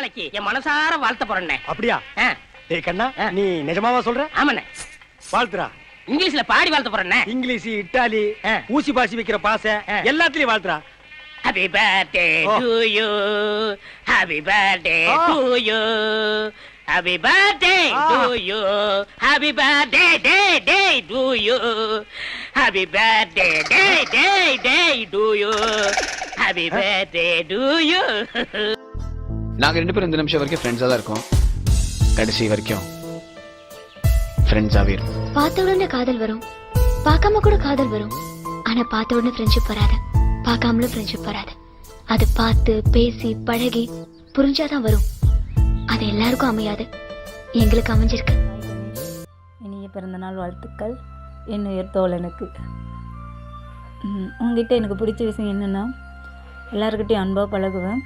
நாளைக்கு என் மனசார வாழ்த்த போறேன். அப்படியா? டேய் கண்ணா, நீ நிஜமாவா சொல்ற? ஆமாண்ணே. வாழ்த்துறா. இங்கிலீஷ்ல பாடி வாழ்த்த போறேன். இங்கிலீஷ், இட்டாலி, ஊசி பாசி வைக்கிற பாசை எல்லாத்துலயும் வாழ்த்துறா. Happy birthday to you. Happy birthday to you. Happy birthday to you. Happy birthday day to you. Happy birthday day to you. Happy birthday to you. நாங்க ரெண்டு பேரும் இந்த நிமிஷம் வரைக்கும் ஃப்ரெண்ட்ஸா தான் இருக்கோம். கடைசி வரைக்கும் ஃப்ரெண்ட்ஸாவே இருக்கும். பார்த்த உடனே காதல் வரும், பார்க்காம கூட காதல் வரும். ஆனா பார்த்த உடனே ஃப்ரெண்ட்ஷிப் வராது, பார்க்காமலும் ஃப்ரெண்ட்ஷிப் வராது. அது பார்த்து பேசி பழகி புரிஞ்சாதான் வரும். அது எல்லாருக்கும் அமையாது, எங்களுக்கு அமைஞ்சிருக்கு. இனிய பிறந்தநாள் வாழ்த்துக்கள் என் உயர் தோழனுக்கு. உங்ககிட்ட எனக்கு பிடிச்ச விஷயம் என்னென்னா, எல்லாருக்கிட்டையும் அன்பாக பழகுவேன்.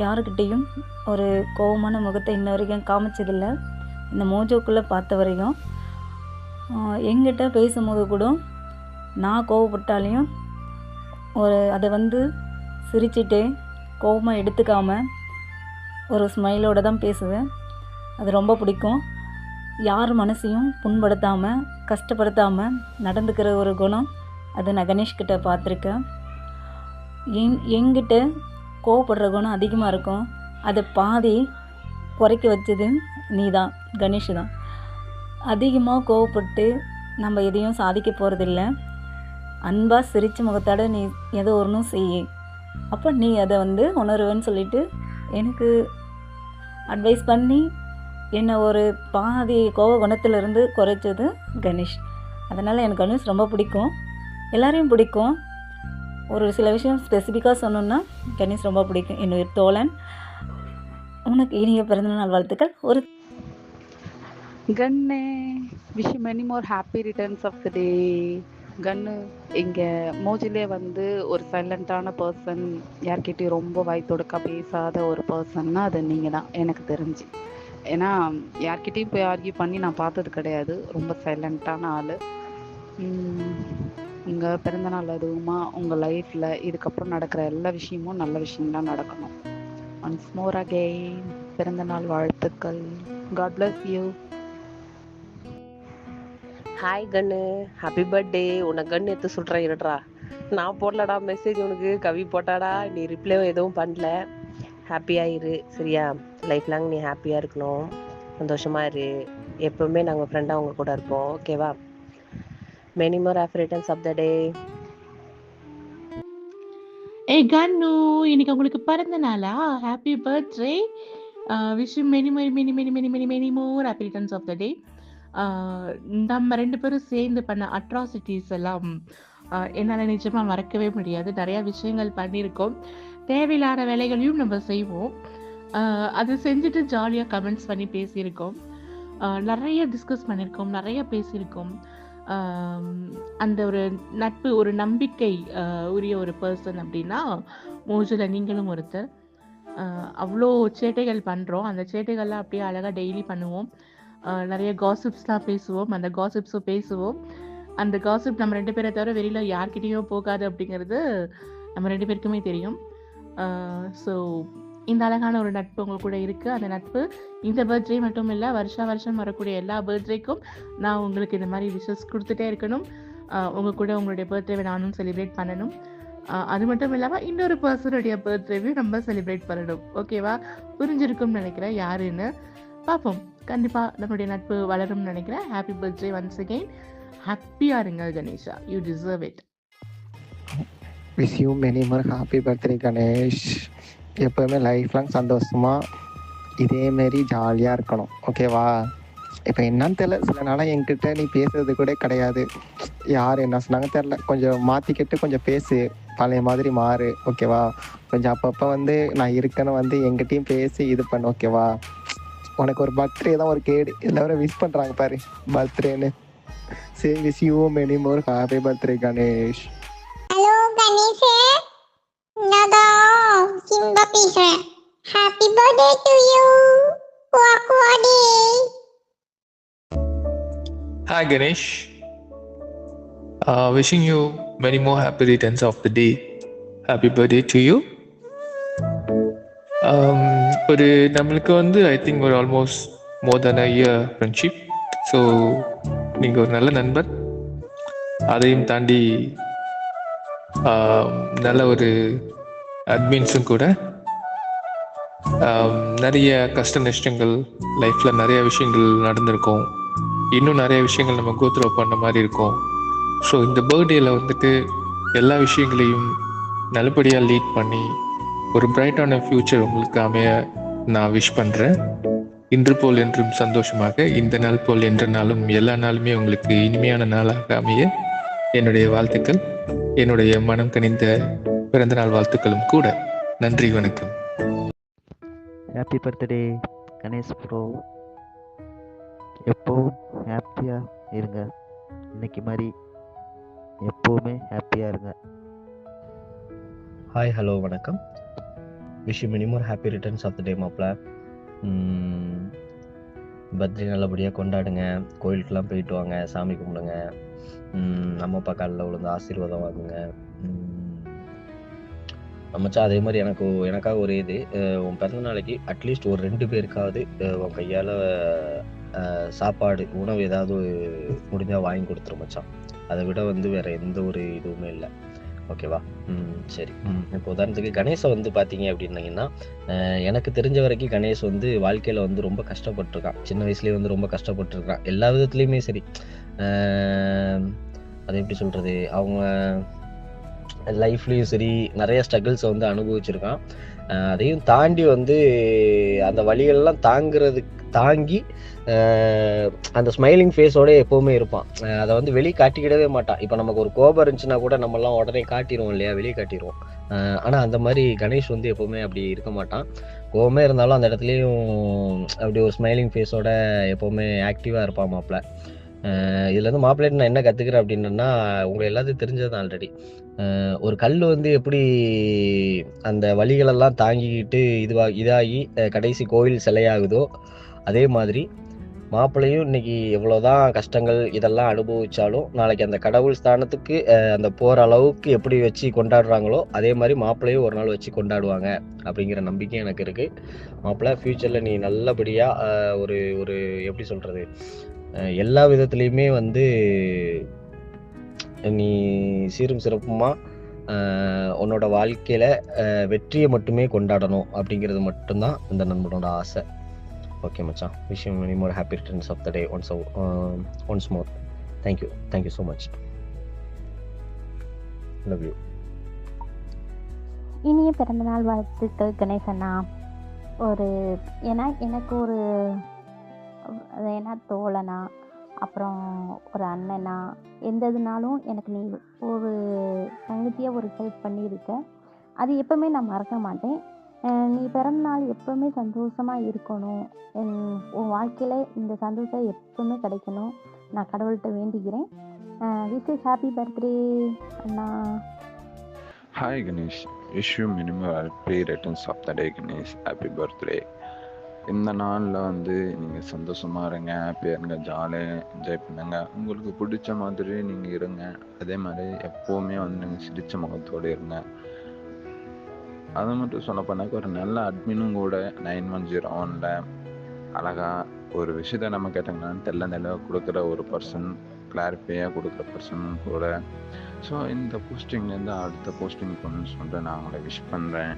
யாருக்கிட்டேயும் ஒரு கோபமான முகத்தை இன்ன வரைக்கும் காமிச்சதில்லை. இந்த மோஜோக்குள்ளே பார்த்த வரைக்கும் எங்கிட்ட பேசும்போது கூட நான் கோவப்பட்டாலையும் அதை சிரிச்சிட்டே கோபமாக எடுத்துக்காமல் ஒரு ஸ்மைலோடு தான் பேசுவேன். அது ரொம்ப பிடிக்கும். யார் மனசையும் புண்படுத்தாமல் கஷ்டப்படுத்தாமல் நடந்துக்கிற ஒரு குணம் அது நான் கணேஷ்கிட்ட பார்த்துருக்கேன். எங்கிட்ட கோவப்படுற குணம் அதிகமாக இருக்கும். அதை பாதி குறைக்க வச்சது நீ தான், கணேஷ் தான். அதிகமாக கோவப்பட்டு நம்ம எதையும் சாதிக்க போகிறதில்ல. அன்பாக சிரித்த முகத்தோட நீ ஏதோ ஒன்றும் செய்ய, அப்போ நீ அதை உணருவேன்னு சொல்லிட்டு எனக்கு அட்வைஸ் பண்ணி என்னை ஒரு பாதி கோவ குணத்திலிருந்து குறைச்சது கணேஷ். அதனால் எனக்கு கணேஷ் ரொம்ப பிடிக்கும், எல்லாரையும் பிடிக்கும். ஒரு சில விஷயம் ஸ்பெசிஃபிக்காக சொன்னோன்னா கணேஷ் ரொம்ப பிடிக்கும். என்னுடைய தோழன், உனக்கு இனிய பிறந்தநாள் வாழ்த்துக்கள். ஒரு கண்ணு wish many more happy returns of the day. கண்ணு இங்கே மோஜிலே ஒரு சைலண்ட்டான பர்சன், யார்கிட்டையும் ரொம்ப வாய் தொடுக்க பேசாத ஒரு பர்சன்னா அது நீங்கள் தான் எனக்கு தெரிஞ்சு. ஏன்னா யார்கிட்டையும் போய் ஆர்கியூ பண்ணி நான் பார்த்தது கிடையாது. ரொம்ப சைலண்ட்டான ஆள். உங்கள் பிறந்தநாள் அதுவுமா உங்கள் லைஃப்பில் இதுக்கப்புறம் நடக்கிற எல்லா விஷயமும் நல்ல விஷயம்தான் நடக்கணும். ஒன்ஸ் மோர் அகெயின் பிறந்தநாள் வாழ்த்துக்கள். God bless you. ஹாய் கண்ணு, ஹாப்பி பர்த்டே. உனக்கு கண்ணு எடுத்து சொல்கிறேன் இருடா. நான் போடலடா மெசேஜ், உனக்கு கவி போட்டாடா, நீ ரிப்ளை எதுவும் பண்ணல. ஹாப்பியாக இரு சரியா? லைஃப் லாங் நீ ஹாப்பியாக இருக்கணும், சந்தோஷமாக இரு. எப்போவுமே நாங்கள் ஃப்ரெண்டாக உங்க கூட இருப்போம், ஓகேவா? Many more happy returns of the day. ஏய் கண்ணு, இன்னைக்கு உங்களுக்கு பிறந்த நாளா? Happy birthday. Wish you many many many many many many many more happy returns of the day. நம்ம ரெண்டு பேரும் சேர்ந்து பண்ண அட்ராசிட்டிஸ் எல்லாம் என்னால் நிஜமாக மறக்கவே முடியாது. நிறையா விஷயங்கள் பண்ணியிருக்கோம், தேவையில்லாத வேலைகளையும் நம்ம செய்வோம். அதை செஞ்சுட்டு ஜாலியாக கமெண்ட்ஸ் பண்ணி பேசியிருக்கோம், நிறைய டிஸ்கஸ் பண்ணியிருக்கோம், நிறைய பேசியிருக்கோம். அந்த ஒரு நட்பு, ஒரு நம்பிக்கை உரிய ஒரு பர்சன் அப்படின்னா மோஜில் நீங்களும் ஒருத்தர். அவ்வளோ சேட்டைகள் பண்ணுறோம், அந்த சேட்டைகள்லாம் அப்படியே அழகாக டெய்லி பண்ணுவோம். நிறைய காசிப்ஸ்லாம் பேசுவோம், அந்த காசிப்ஸும் பேசுவோம். அந்த காசிப் நம்ம ரெண்டு பேரை தவிர வெளியில் யார்கிட்டையும் போகாது அப்படிங்கிறது நம்ம ரெண்டு பேருக்குமே தெரியும். ஸோ இந்த அழகான ஒரு நட்பு உங்களுக்கு கூட இருக்குது. அந்த நட்பு இந்த பர்த்டே மட்டும் இல்லை, வருஷம் வரக்கூடிய எல்லா பர்த்டேக்கும் நான் உங்களுக்கு இந்த மாதிரி விஷஸ் கொடுத்துட்டே இருக்கணும். உங்கள் கூட உங்களுடைய பர்த்டேவை நானும் செலிப்ரேட் பண்ணணும். அது மட்டும் இல்லாமல் இன்னொரு பர்சனுடைய பர்த்டேவையும் நம்ம செலிப்ரேட் பண்ணணும், ஓகேவா? புரிஞ்சிருக்கும்னு நினைக்கிறேன் யாருன்னு. பார்ப்போம், கண்டிப்பாக நம்மளுடைய நட்பு வளரும்னு நினைக்கிறேன். Happy birthday once again. ஹாப்பியாக இருங்க Ganesha, you deserve it. Wish you many more happy birthday Ganesh. எப்போவுமே லைஃப் லாங் சந்தோஷமாக இதேமாரி ஜாலியாக இருக்கணும், ஓகேவா? இப்போ என்னன்னு தெரில, சில நாளாக என்கிட்ட நீ பேசுறது கூட கிடையாது. யார் என்ன சொன்னாங்க தெரில, கொஞ்சம் மாற்றிக்கிட்டு கொஞ்சம் பேசு, பழைய மாதிரி மாறு, ஓகேவா? கொஞ்சம் அப்பப்போ நான் இருக்கேன்னு எங்கிட்டையும் பேசி இது பண்ணு, ஓகேவா? உனக்கு ஒரு பர்த்டே தான் ஒரு கேடு, எல்லாரும் விஷ் பண்ணுறாங்க பாரு பர்த்டேன்னு. சரி, wish you many more happy birthday Ganesh. Hello Ganesh, நான் சிம்பா பேசுறேன். Happy birthday to you. வாக்குவாடி. Hi Ganesh, wishing you many more happy returns of the day. Happy birthday to you. ஒரு நம்மளுக்கு வந்து ஐ திங்க் ஒரு almost more then a year friendship. So நீங்கள் ஒரு நல்ல நண்பர். அதையும் தாண்டி நல்ல ஒரு அட்மின்ஸும் கூட. நிறைய கஷ்ட நஷ்டங்கள் லைஃப்பில் நிறைய விஷயங்கள் நடந்திருக்கும். இன்னும் நிறைய விஷயங்கள் நம்ம கோத்ரோ பண்ண மாதிரி இருக்கும். ஸோ இந்த பர்த்டேயில் வந்துட்டு எல்லா விஷயங்களையும் நல்லபடியாக லீட் பண்ணி ஒரு பிரைட்டான ஃப்யூச்சர் உங்களுக்கு அமைய நான் விஷ் பண்ணுறேன். இன்று போல் என்றும் சந்தோஷமாக, இந்த நாள் போல் என்ற நாளும் எல்லா நாளுமே உங்களுக்கு இனிமையான நாளாக அமைய என்னுடைய வாழ்த்துக்கள், என்னுடைய மனம் கனிந்த பிறந்தநாள் வாழ்த்துக்களும் கூட. நன்றி, வணக்கம். Happy birthday Ganesh bro. எப்போவும் ஹாப்பியாக இருங்க. இன்னைக்கு மாதிரி எப்போவுமே ஹாப்பியாக இருங்க. ஹாய், ஹலோ, வணக்கம். Wish you many more happy returns of the day மாப்ள. பர்த்டே நல்லபடியாக கொண்டாடுங்க. கோயிலுக்கெல்லாம் போயிட்டு வாங்க, சாமி கும்பிடுங்க. அம்மா அப்பா காலில் விழுந்து ஆசீர்வாதம் வாங்குங்க. மச்சான், அதே மாதிரி எனக்காக ஒரு இது, உன் பிறந்த நாளைக்கு அட்லீஸ்ட் ஒரு 2 பேருக்காவது உன் கையால் சாப்பாடு உணவு ஏதாவது முடிஞ்சால் வாங்கி கொடுத்துரு மச்சான். அதை விட வந்து வேற எந்த ஒரு இதுவுமே இல்லை. ஓகேவா? சரி. இப்போ உதாரணத்துக்கு கணேசை வந்து பார்த்தீங்க அப்படின்னீங்கன்னா, எனக்கு தெரிஞ்ச வரைக்கும் கணேஷ் வந்து வாழ்க்கையில் வந்து ரொம்ப கஷ்டப்பட்டிருக்கான். சின்ன வயசுலேயே வந்து ரொம்ப கஷ்டப்பட்டுருக்கான், எல்லா விதத்துலேயுமே சரி. அதை எப்படி சொல்கிறது, அவங்க லைஃப்லேயும் சரி நிறைய ஸ்ட்ரகிள்ஸை வந்து அனுபவிச்சிருக்கான். அதையும் தாண்டி வந்து அந்த வழிகளெல்லாம் தாங்கி அந்த ஸ்மைலிங் ஃபேஸோட எப்போவுமே இருப்பான். அதை வந்து வெளியே காட்டிக்கிடவே மாட்டான். இப்போ நமக்கு ஒரு கோபம் இருந்துச்சுன்னா கூட நம்மலாம் உடனே காட்டிடுவோம் இல்லையா, வெளியே காட்டிடுவோம். ஆனால் அந்த மாதிரி கணேஷ் வந்து எப்போவுமே அப்படி இருக்க மாட்டான். கோபமே இருந்தாலும் அந்த இடத்துலையும் அப்படி ஒரு ஸ்மைலிங் ஃபேஸோட எப்போவுமே ஆக்டிவாக இருப்பான் மாப்பிள்ள. இதுலேருந்து மாப்பிள்ளைட்டு நான் என்ன கற்றுக்கிறேன் அப்படின்னா, உங்களை எல்லாத்தையும் தெரிஞ்சது தான் ஆல்ரெடி. ஒரு கல் வந்து எப்படி அந்த வலிகளெல்லாம் தாங்கிக்கிட்டு இதாகி கடைசி கோவில் சிலையாகுதோ, அதே மாதிரி மாப்பிள்ளையும் இன்னைக்கு எவ்வளோதான் கஷ்டங்கள் இதெல்லாம் அனுபவிச்சாலும் நாளைக்கு அந்த கடவுள் ஸ்தானத்துக்கு அந்த போகிற அளவுக்கு எப்படி வச்சு கொண்டாடுறாங்களோ அதே மாதிரி மாப்பிள்ளையும் ஒரு நாள் வச்சு கொண்டாடுவாங்க அப்படிங்கிற நம்பிக்கை எனக்கு இருக்குது. மாப்பிள்ளை, ஃப்யூச்சரில் நீ நல்லபடியாக ஒரு ஒரு எப்படி சொல்கிறது, எல்லா விதத்துலேயுமே வந்து நீ சீரும் சிறப்புமாக உன்னோட வாழ்க்கையில் வெற்றியை மட்டுமே கொண்டாடணும் அப்படிங்கிறது மட்டும்தான் இந்த நண்பனோட ஆசை. ஓகே மச்சான், wish you many more happy returns of the day once more. Thank you so much. Love you. இனிய பிறந்தநாள் வாழ்த்துக்கள் கணேசண்ணா. எனக்கு ஒரு தோழனா, அப்புறம் ஒரு அண்ணனா, எந்த இதுனாலும் எனக்கு நீ ஒரு தங்கச்சியாக ஒரு ஹெல்ப் பண்ணியிருக்க. அது எப்பவுமே நான் மறக்க மாட்டேன். நீ பிறந்த நாள் எப்பவுமே சந்தோஷமாக இருக்கணும். உன் வாழ்க்கையில் இந்த சந்தோஷம் எப்பவுமே கிடைக்கணும் நான் கடவுள்கிட்ட வேண்டிக்கிறேன். விஷ் யூ ஹாப்பி பர்த்டே அண்ணா. Hi Ganesh, wish you minimum happy returns of the day Ganesh. Happy birthday. இந்த நாளில் வந்து நீங்கள் சந்தோஷமாக இருங்க, ஹாப்பியாக இருங்க, ஜாலியாக என்ஜாய் பண்ணுங்க. உங்களுக்கு பிடிச்ச மாதிரி நீங்கள் இருங்க. அதே மாதிரி எப்போவுமே வந்து நீங்கள் சிரித்த முகத்தோடு இருங்க. அதை மட்டும் சொல்ல போனாக்க ஒரு நல்ல அட்மினும் கூட 9101 அழகாக ஒரு விஷயத்த நம்ம கேட்டாங்கன்னா தெளிவாக கொடுக்குற ஒரு பர்சன், கிளாரிஃபையாக கொடுக்குற பர்சனும் கூட. ஸோ இந்த போஸ்டிங்லேருந்து அடுத்த போஸ்டிங் போகணுன்னு சொல்லிட்டு நான் உங்களை விஷ் பண்ணுறேன்.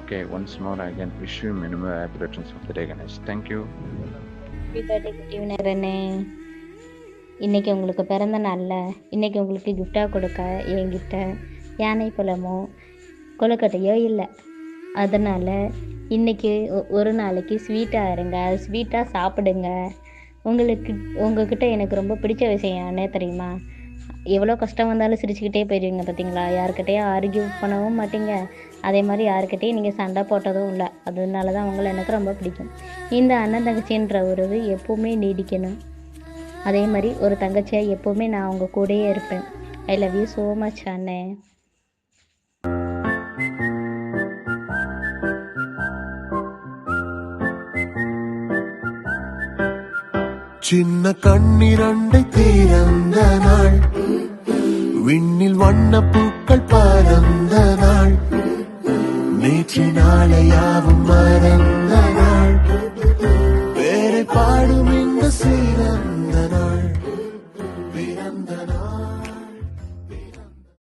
Okay, once more I can wish you minimum happy returns of the day Ganesh. Thank you. இன்னைக்கு உங்களுக்கு பிறந்த நாளில் இன்னைக்கு உங்களுக்கு கிஃப்டாக கொடுக்க என்கிட்ட யானை பழமோ கொழுக்கட்டையோ இல்லை. அதனால் இன்றைக்கி ஒரு நாளைக்கு ஸ்வீட்டாக இருங்க, ஸ்வீட்டாக சாப்பிடுங்க. உங்ககிட்ட எனக்கு ரொம்ப பிடிச்ச விஷயம் என்ன தெரியுமா, எவ்வளோ கஷ்டம் வந்தாலும் சிரிச்சுக்கிட்டே போயிடுவீங்க பார்த்தீங்களா. யாருக்கிட்டையும் ஆர்கியூ பண்ணவும் மாட்டீங்க, அதே மாதிரி யாருக்கிட்டையும் நீங்கள் சண்டை போட்டதும் இல்லை. அதனால தான் உங்களை எனக்கு ரொம்ப பிடிக்கும். இந்த அண்ணன் தங்கச்சின்ற உறவு எப்போவுமே நீடிக்கணும். அதே மாதிரி ஒரு தங்கச்சியாக எப்போவுமே நான் அவங்க கூடயே இருப்பேன். I love you so much அண்ணே. சின்ன கண்ணிரண்டை திறந்த நாள், விண்ணில் வண்ண பூக்கள் பறந்த நாள், நேற்று நாளையாவும்